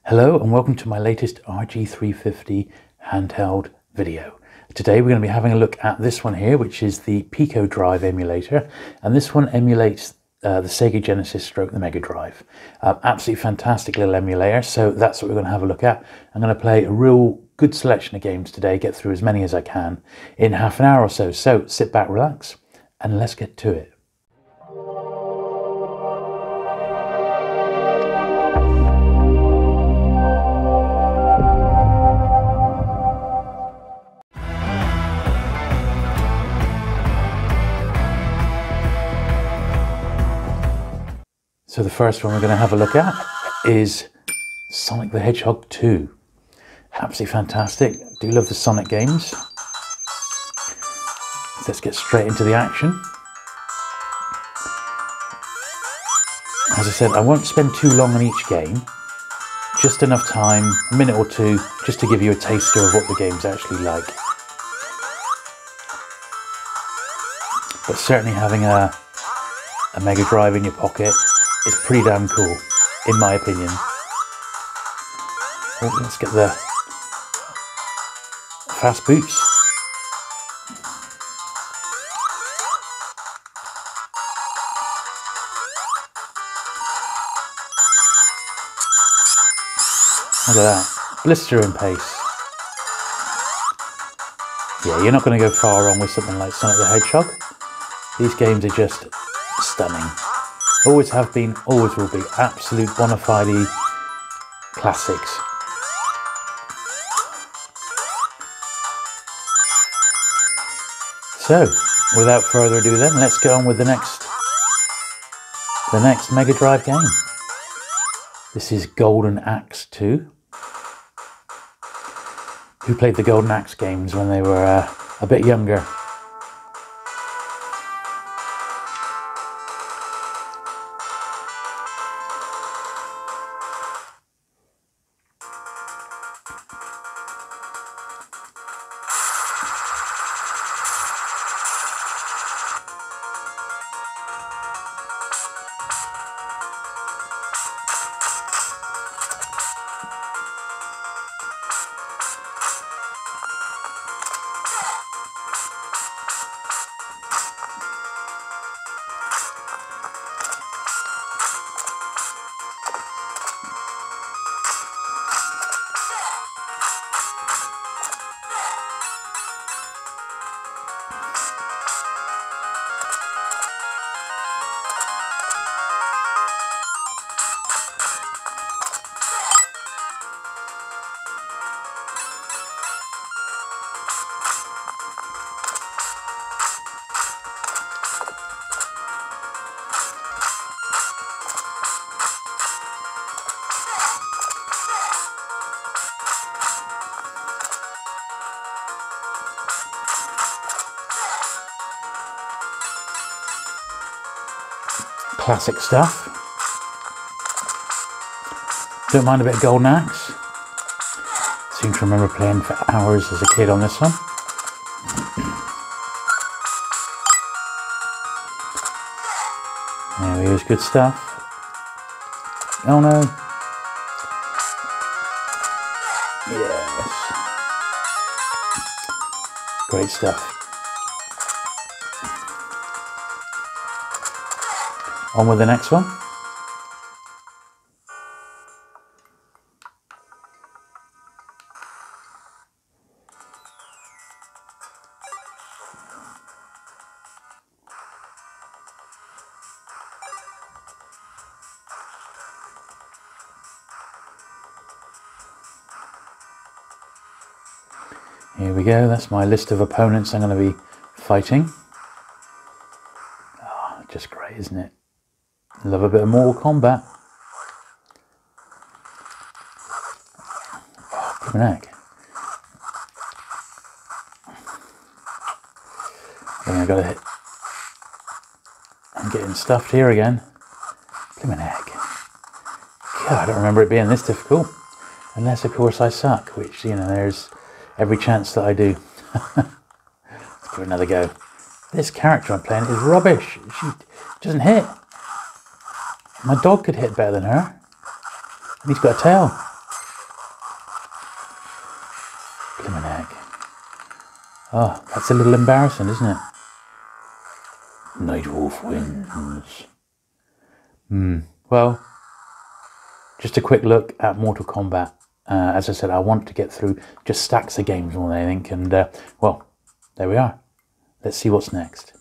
Hello and welcome to my latest RG350 handheld video. Today we're going to be having a look at this one here, which is the PicoDrive emulator, and this one emulates the Sega Genesis stroke the Megadrive. Absolutely fantastic little emulator, so that's what we're going to have a look at. I'm going to play a real good selection of games today, get through as many as I can in half an hour or so. So sit back, relax, and let's get to it. So the first one we're going to have a look at is Sonic the Hedgehog 2. Absolutely fantastic. Do love the Sonic games. Let's get straight into the action. As I said, I won't spend too long on each game. Just enough time, a minute or two, just to give you a taster of what the game's actually like. But certainly having a Mega Drive in your pocket is pretty damn cool, in my opinion. Oh, let's get the fast boots. Look at that, blistering pace. Yeah, you're not going to go far wrong with something like Sonic the Hedgehog. These games are just stunning. Always have been, always will be, absolute bona fide classics. So, without further ado then, let's get on with the next Mega Drive game. This is Golden Axe 2. Who played the Golden Axe games when they were a bit younger? Classic stuff. Don't mind a bit of Golden Axe. Seem to remember playing for hours as a kid on this one. There we go, good stuff. Oh no. Yes. Great stuff. On with the next one. Here we go, that's my list of opponents I'm going to be fighting. Oh, just great, isn't it? Love a bit of Mortal Kombat. Oh, good neck. I gotta hit. I'm getting stuffed here again. Blimmin' heck. God, I don't remember it being this difficult. Unless, of course, I suck, which, you know, there's every chance that I do. Let's give it another go. This character I'm playing is rubbish. She doesn't hit. My dog could hit better than her. And he's got a tail. Oh, that's a little embarrassing, isn't it? Nightwolf wins. Well, just a quick look at Mortal Kombat. As I said, I want to get through just stacks of games more than anything, and well, there we are. Let's see what's next.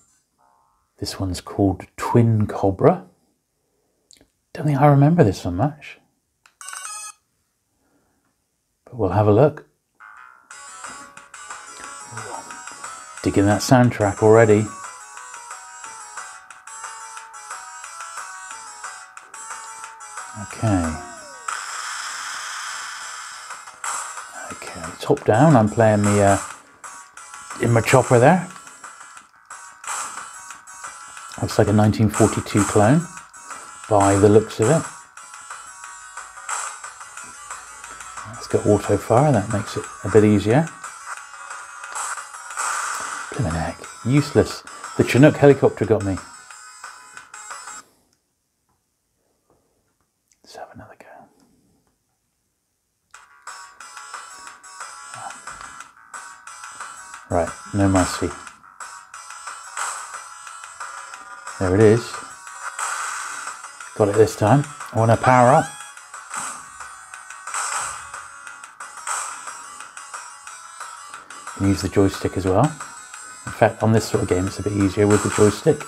This one's called Twin Cobra. Don't think I remember this one much, but we'll have a look. Digging that soundtrack already. Okay, top down, I'm playing the in my chopper there. Looks like a 1942 clone by the looks of it. It's got auto fire, that makes it a bit easier. Blimmin' heck, useless. The Chinook helicopter got me. Let's have another go. Right, no mercy. There it is. Got it this time. I want to power up. You can use the joystick as well. In fact, on this sort of game, it's a bit easier with the joystick.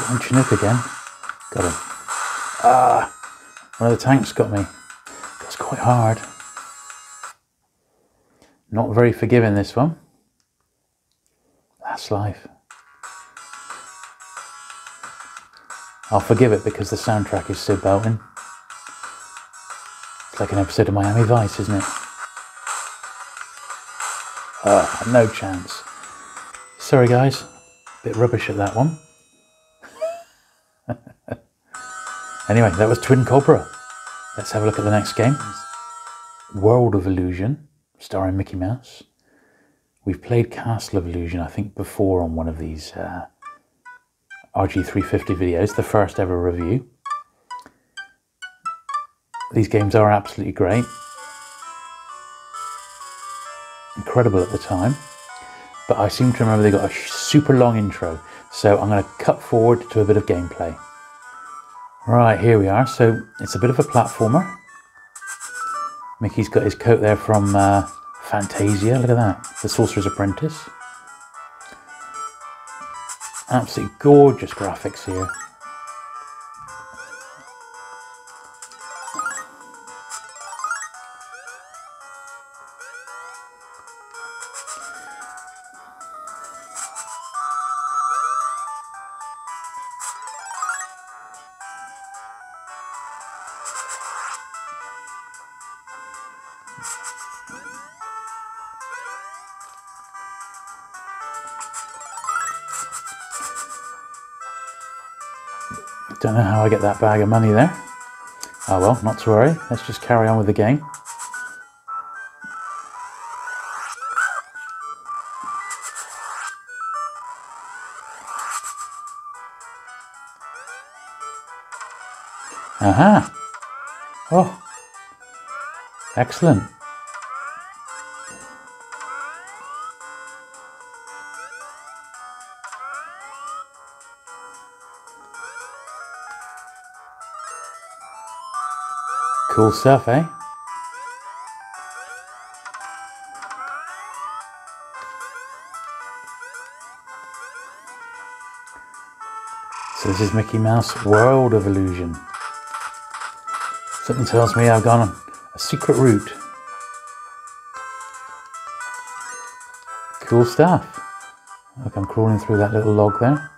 On Chinook again. Got him. Ah! One of the tanks got me. That's quite hard. Not very forgiving, this one. That's life. I'll forgive it because the soundtrack is so belting. It's like an episode of Miami Vice, isn't it? No chance. Sorry guys, bit rubbish at that one. Anyway, that was Twin Cobra. Let's have a look at the next game. World of Illusion, starring Mickey Mouse. We've played Castle of Illusion, I think, before on one of these RG350 videos, the first ever review. These games are absolutely great. Incredible at the time. But I seem to remember they got a super long intro, so I'm going to cut forward to a bit of gameplay. Right, here we are. So it's a bit of a platformer. Mickey's got his coat there from Fantasia, look at that, The Sorcerer's Apprentice. Absolutely gorgeous graphics here. Don't know how I get that bag of money there. Oh well, not to worry. Let's just carry on with the game. Aha! Oh, excellent. Cool stuff, eh? So this is Mickey Mouse World of Illusion. Something tells me I've gone on a secret route. Cool stuff. Look, I'm crawling through that little log there.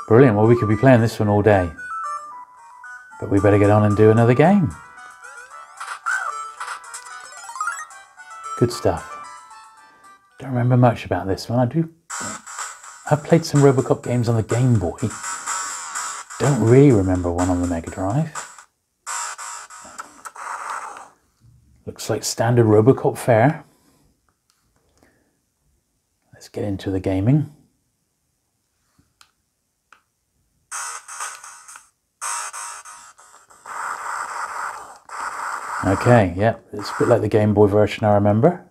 Brilliant. Well, we could be playing this one all day. But we better get on and do another game. Good stuff. Don't remember much about this one. I've played some Robocop games on the Game Boy. Don't really remember one on the Megadrive. Looks like standard Robocop fare. Let's get into the gaming. Okay, yeah, it's a bit like the Game Boy version, I remember.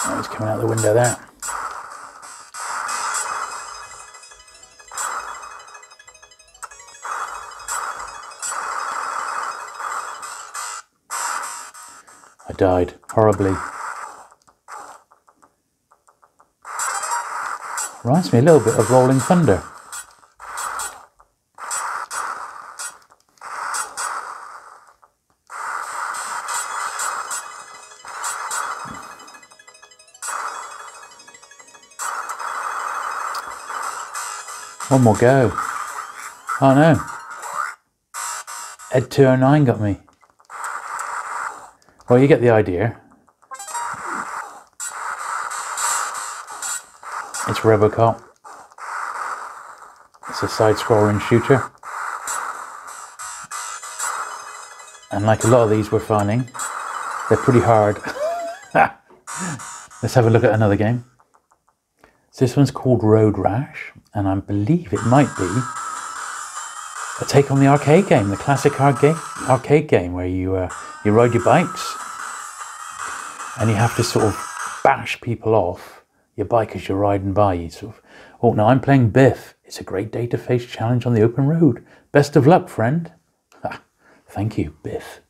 Oh, it's coming out the window there. I died horribly. Reminds me a little bit of Rolling Thunder. One more go. Oh no. Ed 209 got me. Well, you get the idea. It's Robocop. It's a side-scrolling shooter. And like a lot of these we're finding, they're pretty hard. Let's have a look at another game. So this one's called Road Rash, and I believe it might be a take on the arcade game, the classic arcade game where you ride your bikes and you have to sort of bash people off your bike as you're riding by. You sort of, oh, now I'm playing Biff. It's a great day to face challenge on the open road. Best of luck, friend. Ah, thank you, Biff.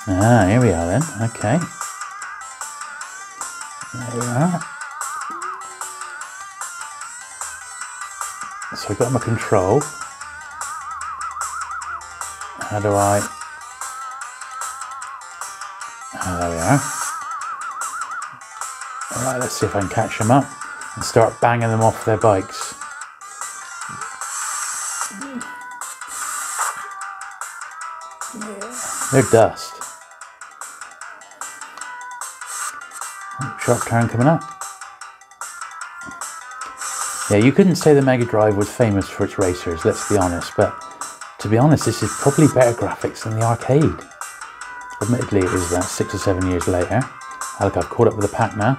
Ah, here we are then. Okay. There we are. So I've got my control. How do I... Oh, there we are. Alright, let's see if I can catch them up and start banging them off their bikes. They're dust. Oh, sharp turn coming up. Yeah, you couldn't say the Megadrive was famous for its racers, let's be honest, but to be honest, this is probably better graphics than the arcade. Admittedly, it was 6 or 7 years later. Look, I've caught up with the PAC now,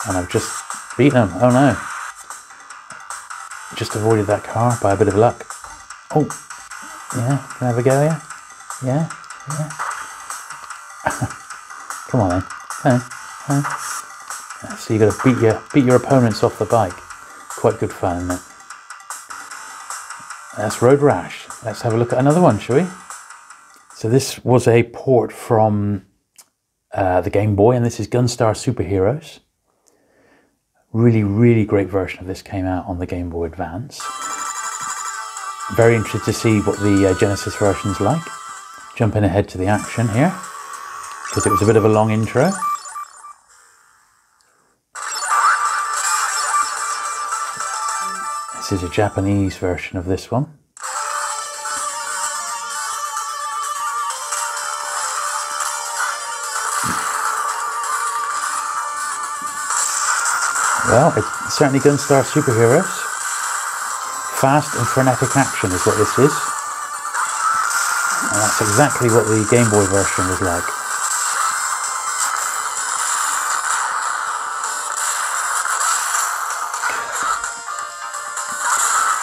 and I've just beaten them. Oh no. Just avoided that car by a bit of luck. Oh, yeah, can I have a go here? Yeah, yeah. Come on then. Come on. So you got to beat your opponents off the bike. Quite good fun, isn't it? That's Road Rash. Let's have a look at another one, shall we? So this was a port from the Game Boy, and this is Gunstar Superheroes. Really, really great version of this came out on the Game Boy Advance. Very interested to see what the Genesis version's like. Jumping ahead to the action here, because it was a bit of a long intro. This is a Japanese version of this one. Well, it's certainly Gunstar Superheroes. Fast and frenetic action is what this is. And that's exactly what the Game Boy version was like.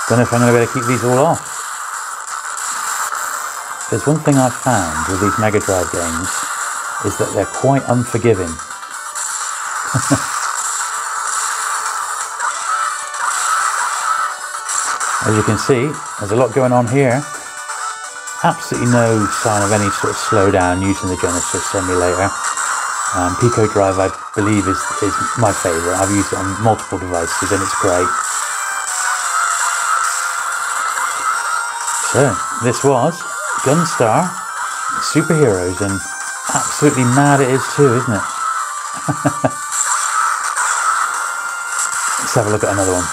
Don't know if I'm going to be able to keep these all off. There's one thing I've found with these Megadrive games is that they're quite unforgiving. As you can see, there's a lot going on here. Absolutely no sign of any sort of slowdown using the Genesis emulator. PicoDrive, I believe, is my favourite. I've used it on multiple devices and it's great. So, this was Gunstar Superheroes, and absolutely mad it is too, isn't it? Let's have a look at another one.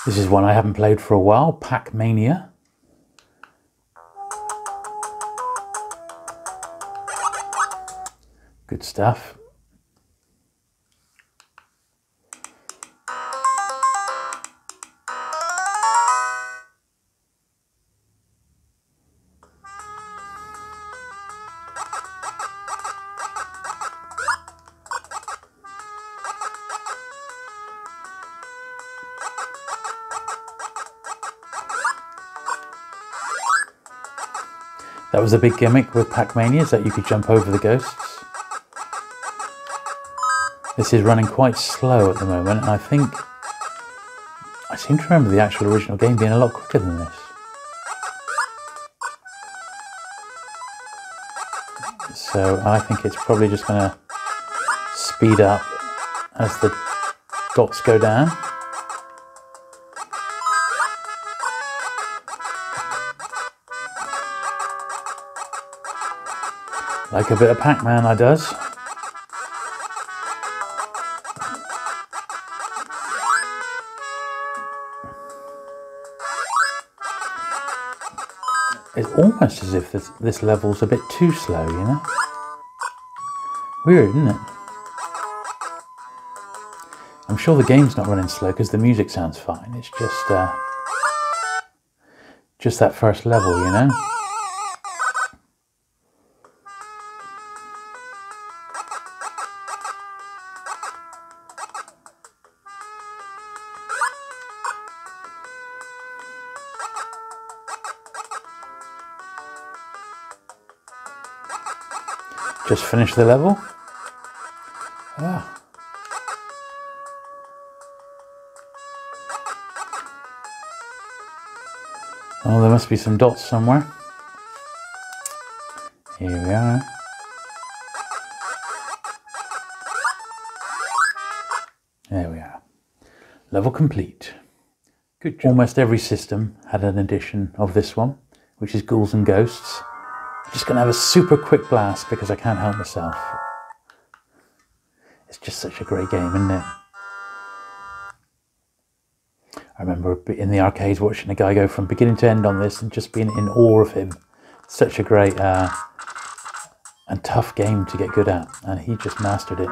This is one I haven't played for a while, Pacmania. Good stuff. That was the big gimmick with Pacmania, is that you could jump over the ghosts. This is running quite slow at the moment, and I seem to remember the actual original game being a lot quicker than this. So I think it's probably just going to speed up as the dots go down. Like a bit of Pac-Man, I does. It's almost as if this level's a bit too slow, you know? Weird, isn't it? I'm sure the game's not running slow because the music sounds fine. It's just that first level, you know? Just finished the level. Ah. Oh, there must be some dots somewhere. Here we are. There we are. Level complete. Good job. Almost every system had an edition of this one, which is Ghouls and Ghosts. Just going to have a super quick blast because I can't help myself. It's just such a great game, isn't it? I remember in the arcades watching a guy go from beginning to end on this and just being in awe of him. Such a great and tough game to get good at, and he just mastered it.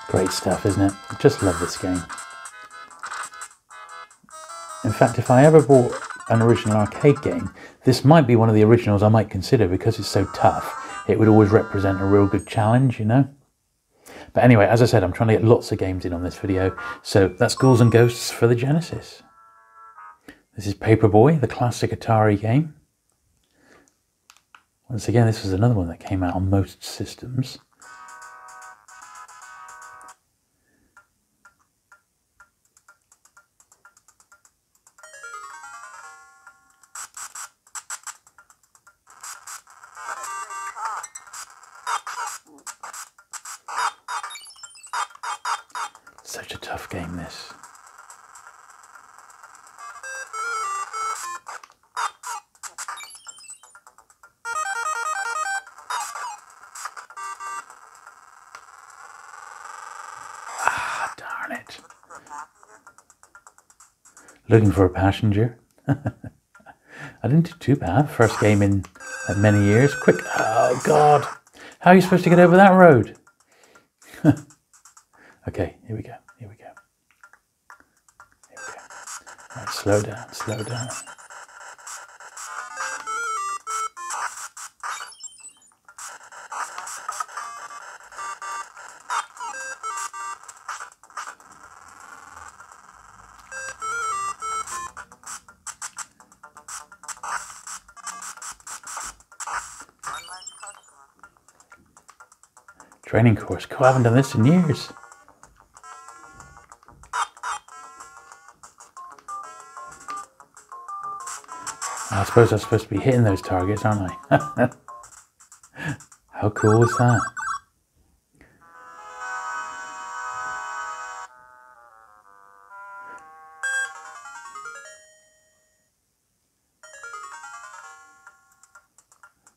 Great stuff, isn't it? I just love this game. In fact, if I ever bought an original arcade game, this might be one of the originals I might consider because it's so tough. It would always represent a real good challenge, you know? But anyway, as I said, I'm trying to get lots of games in on this video. So that's Ghouls and Ghosts for the Genesis. This is Paperboy, the classic Atari game. Once again, this was another one that came out on most systems. Such a tough game, this. Ah, darn it. Looking for a passenger. I didn't do too bad. First game in many years. Quick. Oh, God. How are you supposed to get over that road? Okay, here we go. Here we go. Here we go. Right, slow down, slow down. Training course. Cool, I haven't done this in years. I suppose I'm supposed to be hitting those targets, aren't I? How cool is that?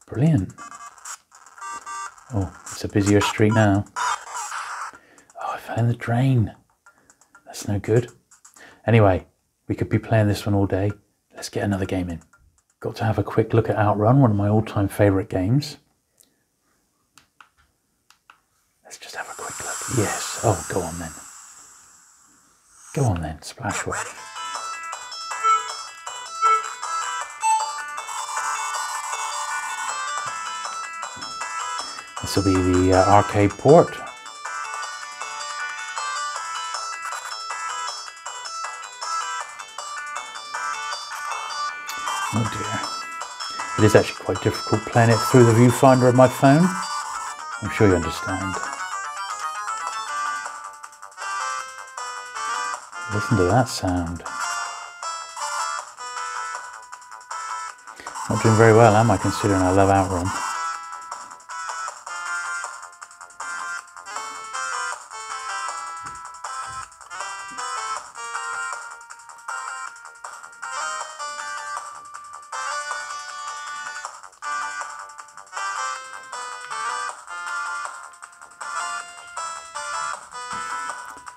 Brilliant. Oh, it's a busier street now. Oh, I fell in the drain. That's no good. Anyway, we could be playing this one all day. Let's get another game in. Got to have a quick look at Outrun, one of my all-time favourite games. Let's just have a quick look. Yes. Oh, go on then. Go on then, Splash Wave. This will be the arcade port. Oh dear. It is actually quite difficult playing it through the viewfinder of my phone. I'm sure you understand. Listen to that sound. Not doing very well, am I, considering I love Outrun?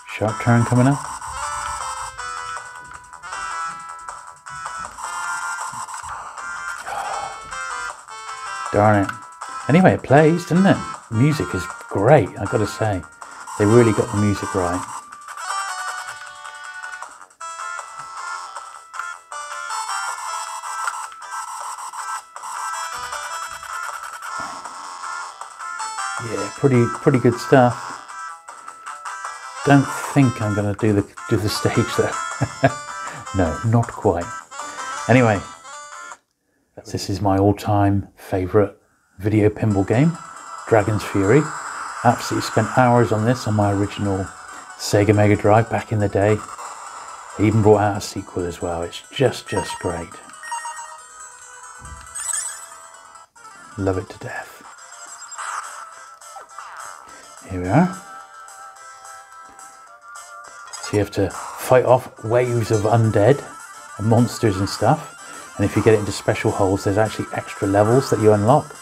Sharp turn coming up. Darn it. Anyway, it plays, doesn't it? Music is great, I've got to say. They really got the music right. Yeah, pretty good stuff. Don't think I'm going to do the stage though. No, not quite. Anyway, this is my all-time favourite video pinball game, Dragon's Fury. Absolutely spent hours on this on my original Sega Megadrive back in the day. They even brought out a sequel as well. It's just great. Love it to death. Here we are. So you have to fight off waves of undead and monsters and stuff. And if you get it into special holes, there's actually extra levels that you unlock.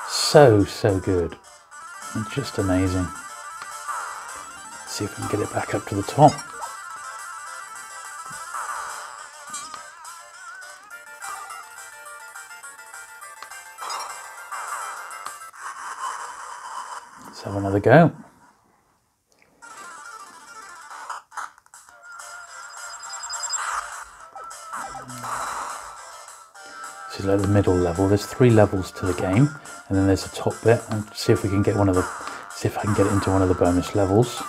So good. And just amazing. Let's see if we can get it back up to the top. Let's have another go. This is like the middle level. There's 3 levels to the game, and then there's a top bit. And see if we can get see if I can get it into one of the bonus levels, so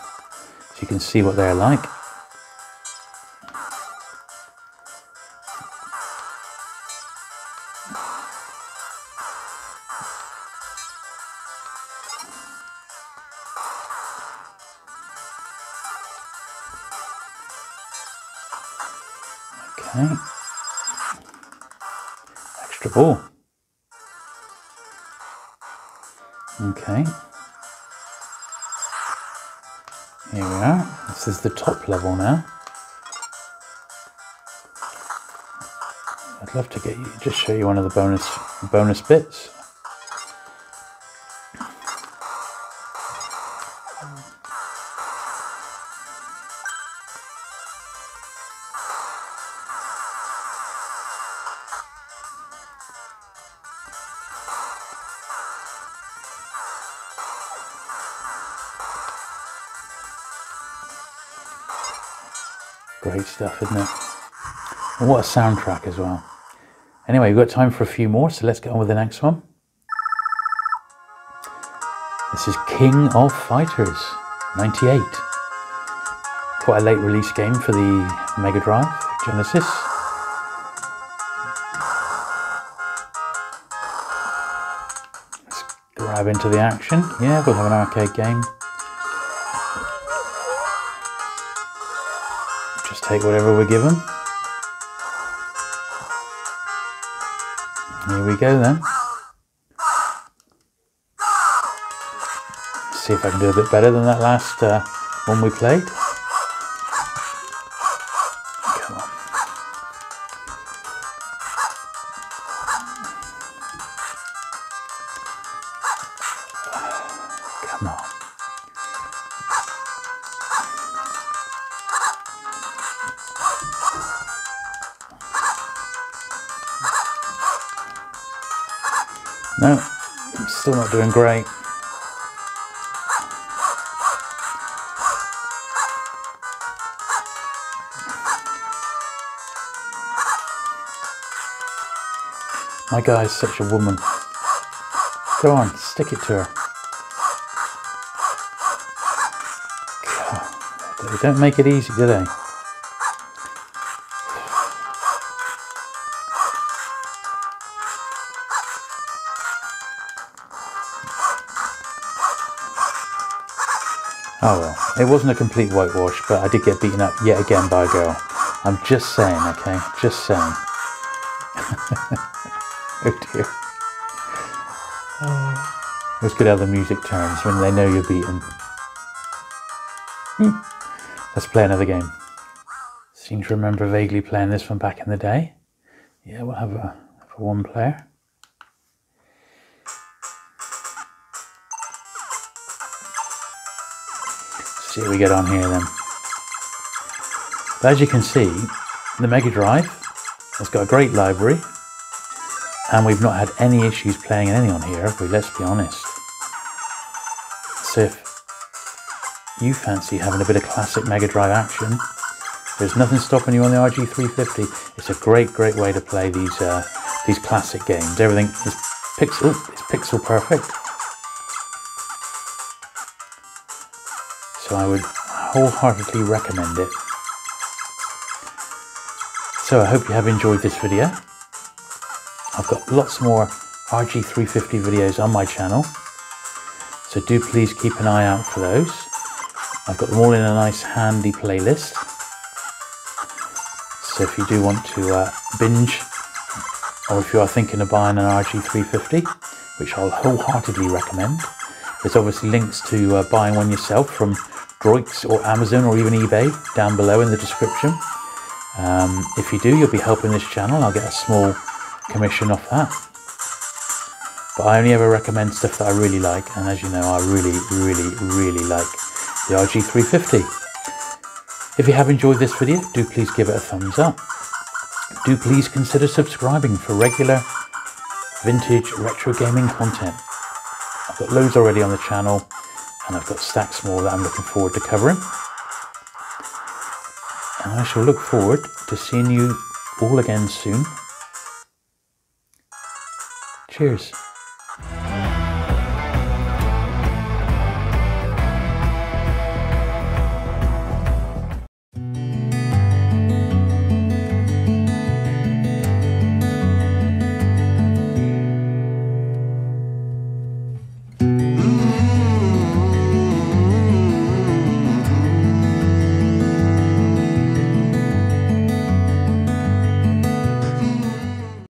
you can see what they're like. Okay. Extra ball. Okay. Here we are. This is the top level now. I'd love to just show you one of the bonus bits. Great stuff, isn't it? And what a soundtrack as well. Anyway, we've got time for a few more, so let's get on with the next one. This is King of Fighters, 98. Quite a late release game for the Megadrive, Genesis. Let's grab into the action. Yeah, we'll have an arcade game. Just take whatever we're given. Here we go then. See if I can do a bit better than that last one we played. Come on. Come on. No, I'm still not doing great. My guy's such a woman. Go on, stick it to her. God, they don't make it easy, do they? Oh well, it wasn't a complete whitewash, but I did get beaten up yet again by a girl. I'm just saying, okay? Just saying. Oh dear. Oh. It's good how the music turns when they know you're beaten. Let's play another game. Seem to remember vaguely playing this one back in the day. Yeah, we'll have a one player. See how we get on here then. But as you can see, the Megadrive has got a great library, and we've not had any issues playing any on here, have we? Let's be honest. So if you fancy having a bit of classic Megadrive action, there's nothing stopping you on the RG350. It's a great way to play these classic games. Everything is pixel perfect. So I would wholeheartedly recommend it. So I hope you have enjoyed this video. I've got lots more RG350 videos on my channel, so do please keep an eye out for those. I've got them all in a nice handy playlist. So if you do want to binge, or if you are thinking of buying an RG350, which I'll wholeheartedly recommend, there's obviously links to buying one yourself from Droids or Amazon or even eBay down below in the description. If you do, you'll be helping this channel. I'll get a small commission off that. But I only ever recommend stuff that I really like, and as you know, I really like the RG350. If you have enjoyed this video, do please give it a thumbs up. Do please consider subscribing for regular vintage retro gaming content. I've got loads already on the channel, and I've got stacks more that I'm looking forward to covering. And I shall look forward to seeing you all again soon. Cheers.